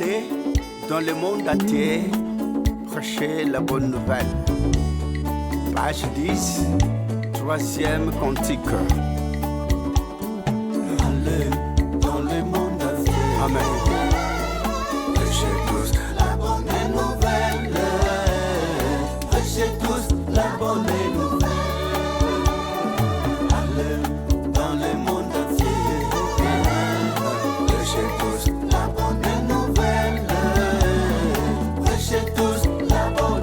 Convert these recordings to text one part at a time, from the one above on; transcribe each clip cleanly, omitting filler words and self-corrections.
aller dans le monde entier prêcher la bonne nouvelle. Page 10, troisième cantique. Allez dans le monde entier. Amen. Prêchez tous la bonne nouvelle. Prêchez tous la bonne nouvelle. Allez dans le monde entier. Prêchez tous la bonne nouvelle. Prêchez tous la bonne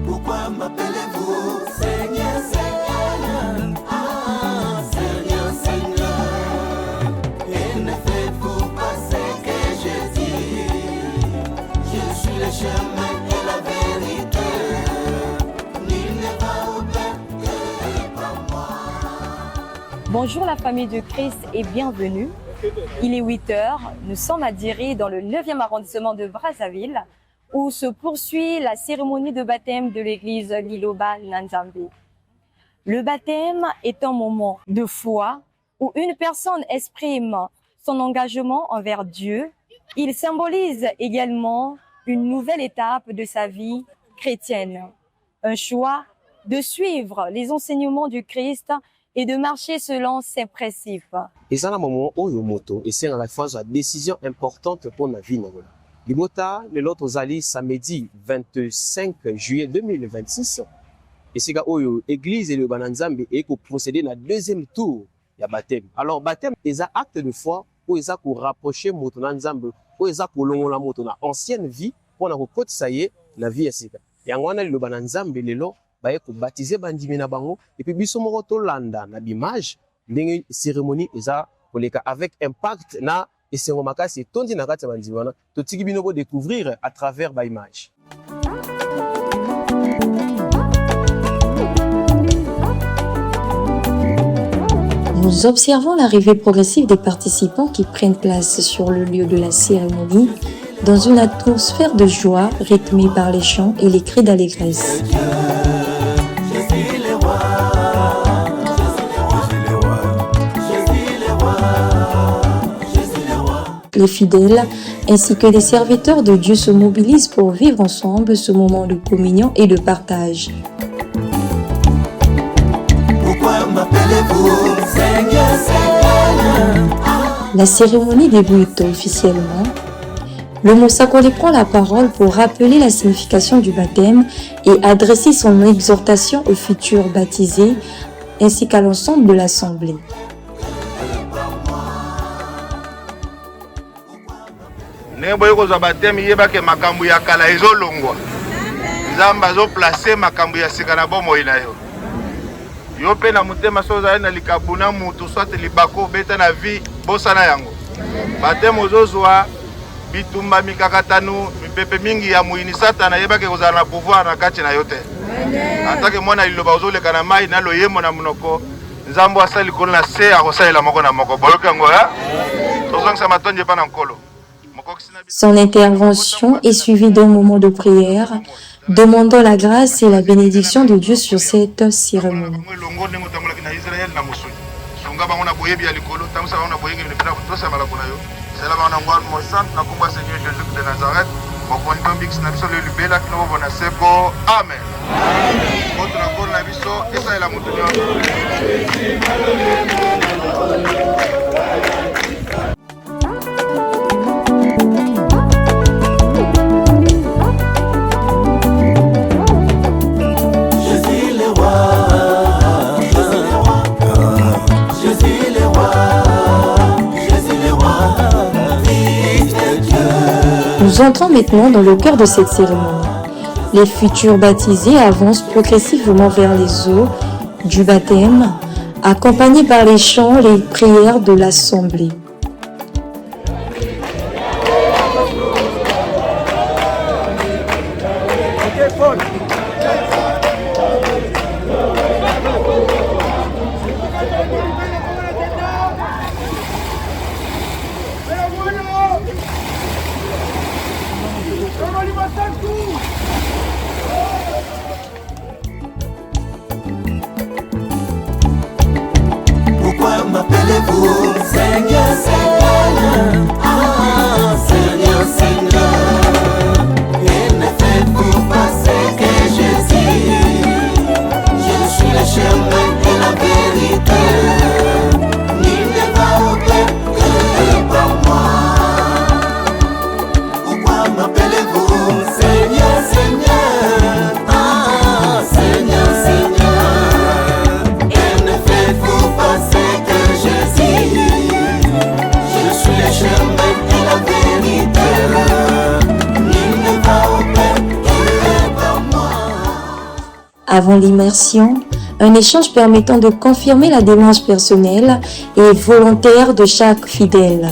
Pourquoi m'appelez-vous Seigneur, Seigneur, ah, Seigneur, Seigneur, et ne faites-vous pas ce que je dis. Je suis le chemin et la vérité, nul ne va au Père que par moi. Bonjour la famille de Christ et bienvenue. Il est 8 heures, nous sommes à Diri dans le 9e arrondissement de Brazzaville où se poursuit la cérémonie de baptême de l'église Liloba Nzambe. Le baptême est un moment de foi où une personne exprime son engagement envers Dieu. Il symbolise également une nouvelle étape de sa vie chrétienne, un choix de suivre les enseignements du Christ et de marcher selon ses principes. Et ça, un moment où le moto, et c'est à la fois une décision importante pour la vie. Le mota, le lot aux alliés samedi 25 juillet 2026. Et c'est là où l'église et le Bananzambe et pour procéder à deuxième tour de baptême. Alors, baptême, c'est un acte de foi où ils ont pour rapprocher moto Nzambe, où ils ont pour l'on la moto na ancienne vie, pour la côte ça y est, la vie est sika. Et en le Bananzambe, les lots, bah, pour baptiser bandimi na bango, et puis biso moko to landa na bimage, d'une cérémonie, ils ont pour les cas avec impact na et c'est un macas c'est tondi na kati bandimi wana, to tiki bino découvrir à travers ba image. Nous observons l'arrivée progressive des participants qui prennent place sur le lieu de la cérémonie dans une atmosphère de joie rythmée par les chants et les cris d'allégresse. Les fidèles ainsi que les serviteurs de Dieu se mobilisent pour vivre ensemble ce moment de communion et de partage. Pourquoi m'appelez-vous Seigneur, Seigneur? La cérémonie débute officiellement. Le Mosakoli prend la parole pour rappeler la signification du baptême et adresser son exhortation aux futurs baptisés ainsi qu'à l'ensemble de l'Assemblée. ndenge boye kozwa bateme yebake makambo ya kala ezolongwa nzambe azoplace makambo ya sika na bomoi na yo yo mpe na motema so ozali na likabu na mutu swate libako obeta na vi bosana yango bateme ozozwa bitumba mikakatanu mipepe mingi ya moyini satana yebake kozala na pouvoir na kati na yo te atake mwana liloba ozoleka na mai na loyemo na monoko nzambe asali likolo na se akosalela moko na moko boyoki yango ya tozongisa matonje epa na nkolo. Son intervention est suivie d'un moment de prière, demandant la grâce et la bénédiction de Dieu sur cette cérémonie. Nous entrons maintenant dans le cœur de cette cérémonie. Les futurs baptisés avancent progressivement vers les eaux du baptême, accompagnés par les chants et les prières de l'Assemblée. Avant l'immersion, un échange permettant de confirmer la démarche personnelle et volontaire de chaque fidèle.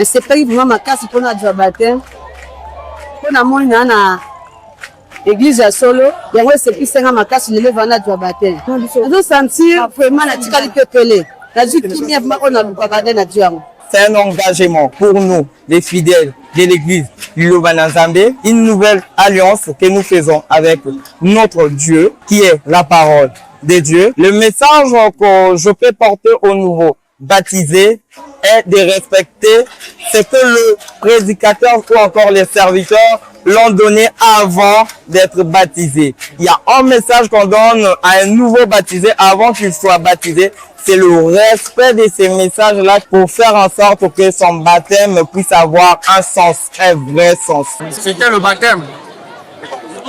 sepeli vraiment makasi mpona adwa baptême mpona moni na église ya solo yango esepisenga makasi lelo vana adwa baptême nazo sentir vraiment natikali pepele nazwi kimia vraiment oyo nalukaka nde na dio yango. C'est un engagement pour nous, les fidèles de l'église Liloba na Nzambe, une nouvelle alliance que nous faisons avec notre Dieu, qui est la parole de Dieu. Le message que je peux porter aux nouveaux baptisés est de respecter ce que le prédicateur ou encore les serviteurs l'ont donné avant d'être baptisé. Il y a un message qu'on donne à un nouveau baptisé avant qu'il soit baptisé. C'est le respect de ces messages-là pour faire en sorte que son baptême puisse avoir un sens, un vrai sens. C'était le baptême.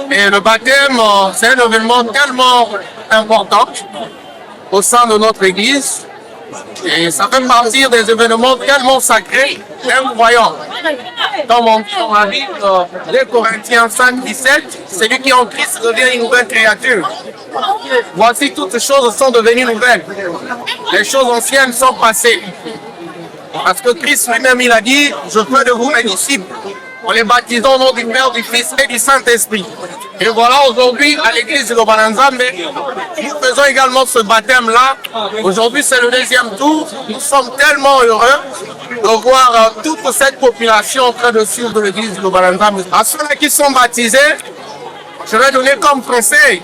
Et le baptême, c'est un événement tellement important au sein de notre église. Et ça fait partie des événements tellement sacrés, incroyables. Comme on dit dans la Bible, 2 Corinthiens 5, 17, celui qui est en Christ devient une nouvelle créature. Voici toutes ces choses sont devenues nouvelles. Les choses anciennes sont passées. Parce que Christ lui-même, il a dit, je fais de vous mes disciples. En les baptisant au nom du Père, du Fils et du Saint-Esprit. Et voilà, aujourd'hui, à l'église de Liloba na Nzambe, nous faisons également ce baptême-là. Aujourd'hui, c'est le deuxième tour. Nous sommes tellement heureux de voir toute cette population en train de suivre l'église de Liloba na Nzambe. À ceux-là qui sont baptisés, je vais donner comme conseil.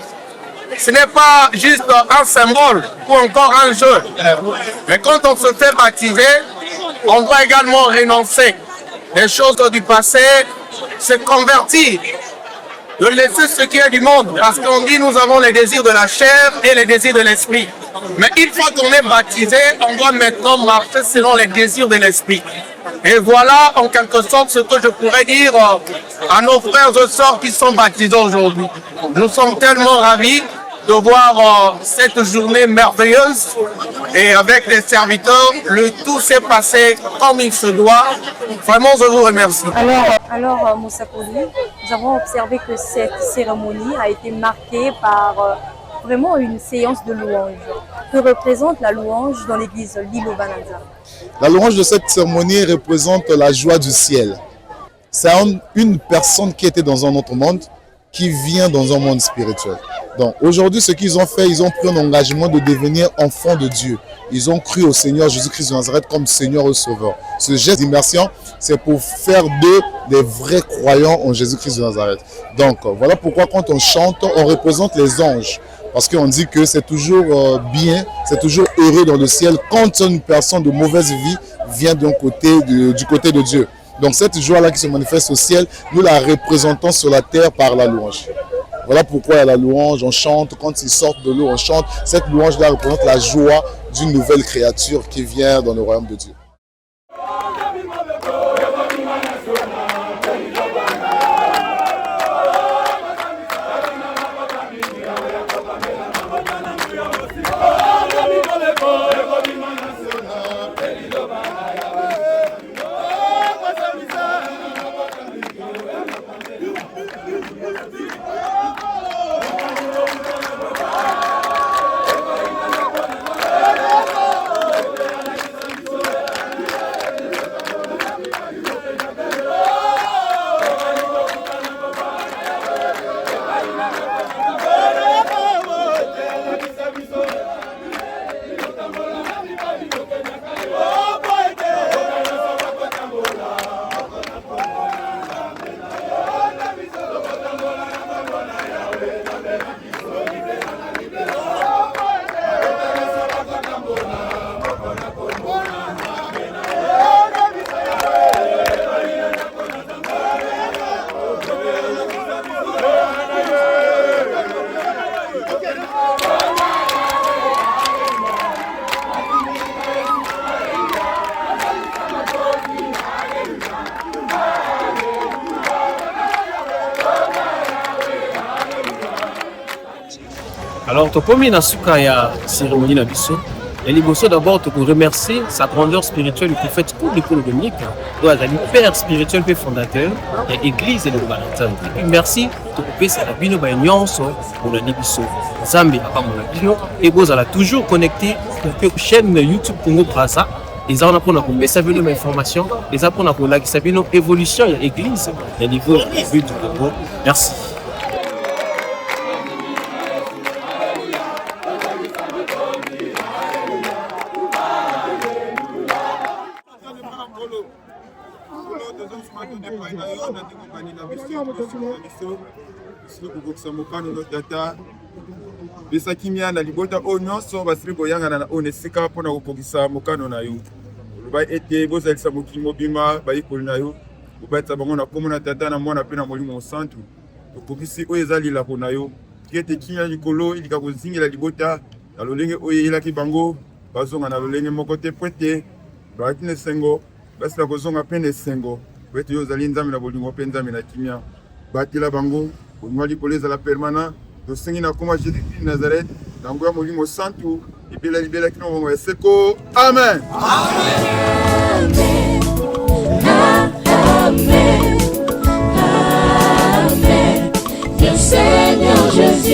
Ce n'est pas juste un symbole ou encore un jeu. Mais quand on se fait baptiser, on doit également renoncer les choses du passé, se convertir, de laisser ce qui est du monde. Parce qu'on dit nous avons les désirs de la chair et les désirs de l'esprit. Mais une fois qu'on est baptisé, on doit maintenant marcher selon les désirs de l'esprit. Et voilà en quelque sorte ce que je pourrais dire à nos frères et sœurs qui sont baptisés aujourd'hui. Nous sommes tellement ravis de voir cette journée merveilleuse et avec les serviteurs, le tout s'est passé comme il se doit. Vraiment, je vous remercie. Alors Moussa Kouli, nous avons observé que cette cérémonie a été marquée par vraiment une séance de louange. Que représente la louange dans l'église Liloba na Nzambe? La louange de cette cérémonie représente la joie du ciel. C'est une personne qui était dans un autre monde, qui vient dans un monde spirituel. Donc aujourd'hui, ce qu'ils ont fait, ils ont pris un engagement de devenir enfants de Dieu. Ils ont cru au Seigneur Jésus-Christ de Nazareth comme Seigneur et Sauveur. Ce geste d'immersion, c'est pour faire d'eux des vrais croyants en Jésus-Christ de Nazareth. Donc voilà pourquoi quand on chante, on représente les anges. Parce qu'on dit que c'est toujours bien, c'est toujours heureux dans le ciel quand une personne de mauvaise vie vient du côté de Dieu. Donc cette joie-là qui se manifeste au ciel, nous la représentons sur la terre par la louange. Voilà pourquoi il y a la louange, on chante, quand ils sortent de l'eau, on chante. Cette louange-là représente la joie d'une nouvelle créature qui vient dans le royaume de Dieu. Alors, tu as mis dans la cérémonie de Bisso. Et les Bisso, d'abord, tu peux remercier sa grandeur spirituelle du prophète pour l'école dominique. Donc, elle est père spirituel et fondateur de l'église et de l'Obalantan. Et puis, merci de couper sa bino baignos pour le Bisso. Zambie, à part mon bino. Et vous allez toujours connecté pour la chaîne YouTube Congo Brasa. Les gens apprennent à connaître les informations, les apprennent à connaître l'évolution de l'église, le niveau du Congo. Merci. Bisaki mia na libota o nyonso basiri boyangana na onesika mpona kokokisa mokano na yo loba ete bozalisa mokili mobima bayekoli na yo kobatisa bango na kombo na tata na mwana mpe na molimo mosantu okokisi oyo eza lilako na yo ete kinya likolo elika kozingela libota na lolenge oyo eyelaki bango bazonga na lolenge moko te po ete bazalaki na esengo basila kozonga mpe na esengo po ete yo ozali nzambe na bolingo mpe nzambe na kimia batela bango bolingo likolo ezala permanent tosengi na kombo ya Jésus-Christ Nazareth na nguya molimo santu libela libela kino mongo ya seko amen Amen. Amen. Amen. Viens Seigneur Jésus.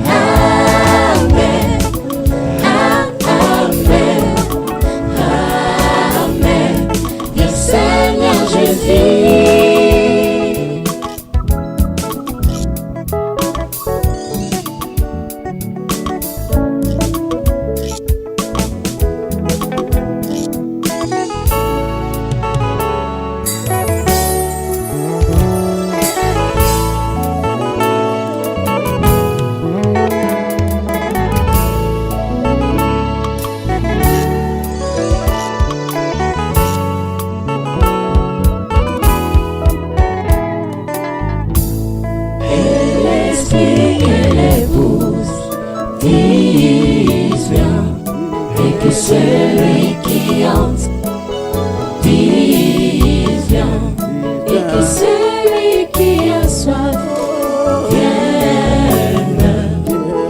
Amen. Amen. Amen. Viens Seigneur Jésus. Celui qui hante, dise viens, et que celui qui a soif vienne,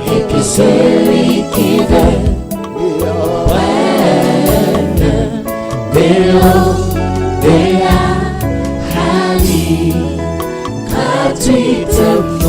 et que celui qui veut prenne de l'eau de la vie gratuitement.